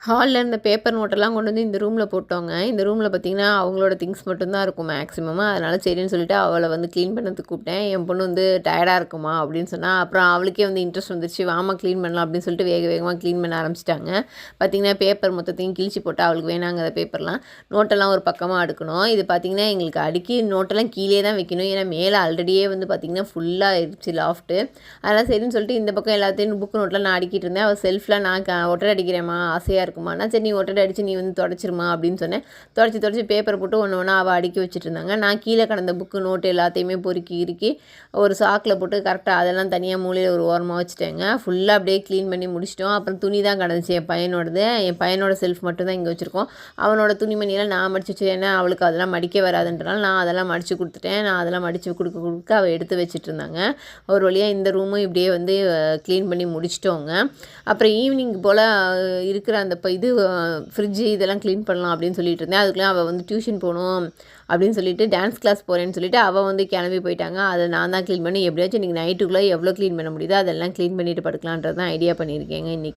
ஹால்ல இருந்த பேப்பர் நோட்டெல்லாம் கொண்டு வந்து இந்த ரூமில் போட்டோங்க. இந்த ரூமில் பார்த்தீங்கன்னா, அவங்களோட திங்ஸ் மட்டும் தான் இருக்கும் மேக்ஸிமம். அதனால சரின்னு சொல்லிட்டு அவள வந்து கிளீன் பண்ணதுக்கு கூப்பிட்டேன். என் பொண்ணு வந்து "டயர்டா இருக்குமா" அப்படின்னு சொன்னா. அப்புறம் அவளுக்கே வந்து இன்ட்ரெஸ்ட் வந்துருச்சு. "வாம்மா கிளீன் பண்ணலாம்" அப்படின்னு சொல்லிட்டு வேக வேகமா கிளீன் பண்ண ஆரம்பிச்சுட்டாங்க. பார்த்தீங்கன்னா, பேப்பர் மொத்தத்தையும் கிழிச்சு போட்டா அவளுக்கு வேணாங்கிற பேப்பர்லாம். நோட்டெல்லாம் ஒரு பக்கமா அடுக்கணும். இது பார்த்தீங்கன்னா, எங்களுக்கு அடுக்கி நோட்டெல்லாம் கீழயே தான் வைக்கணும். ஏன்னா, மேலே ஆல்ரெடியே வந்து பார்த்தீங்கன்னா, ஃபுல்லா ஆயிருச்சு லாஃப்ட்டு. அதனால சரின்னு சொல்லிட்டு இந்த பக்கம் எல்லாத்தையும் புக் நோட்லாம் நான் அடுக்கிட்டு இருந்தேன். அவள் செல்ஃப்ல நான் ஒட்டடை அடிக்கிறேம்மா, ஆசையா இருக்குமான்னா, சரி நீ ஒட்டடை அடிச்சு நீ வந்து தொடச்சிருமா அப்படின்னு சொன்னேன். தொடச்சி பேப்பர் போட்டு ஒன்று ஒன்றா அவள் அடுக்கி வச்சுட்டு இருந்தாங்க. நான் கீழே கடந்த புக்கு நோட்டு எல்லாத்தையுமே பொறுக்கி இறுக்கி ஒரு சாக்கில் போட்டு கரெக்டாக அதெல்லாம் தனியாக மூலையில் ஒரு ஓரமாக வச்சுட்டேங்க. ஃபுல்லாக அப்படியே க்ளீன் பண்ணி முடிச்சிட்டோம். அப்புறம் துணி தான் கிடந்துச்சு என் பையனோடது. என் பையனோட செல்ஃப் மட்டும் தான் இங்கே வச்சுருக்கோம். அவனோட துணிமணியெல்லாம் நான் மடிச்சு வச்சு, ஏன்னா அவளுக்கு அதெல்லாம் மடிக்க வராதுன்றனால நான் அதெல்லாம் மடித்து கொடுத்துட்டேன். நான் அதெல்லாம் மடித்து கொடுக்க அவள் எடுத்து வச்சுட்டு இருந்தாங்க. ஒரு வழியாக இந்த ரூமும் இப்படியே வந்து க்ளீன் பண்ணி முடிச்சிட்டோங்க. அப்புறம் ஈவினிங் போல் இருக்கிற அந்த ஃப்ரிட்ஜு இதெல்லாம் க்ளீன் பண்ணலாம் அப்படின்னு சொல்லிட்டு இருந்தேன். அதுக்குள்ளே அவள் வந்து டியூஷன் போகணும் அப்படின்னு சொல்லிட்டு டான்ஸ் கிளாஸ் போகிறேன்னு சொல்லிட்டு அவள் வந்து கிளம்பி போயிட்டாங்க. அதை நான் தான் க்ளீன் பண்ணி எப்படியாச்சும் இன்றைக்கி நைட்டுக்குள்ளே எவ்வளோ க்ளீன் பண்ண முடியுதோ அதெல்லாம் க்ளீன் பண்ணிவிட்டு படுக்கலான்றது தான் ஐடியா பண்ணியிருக்கேங்க இன்றைக்கி.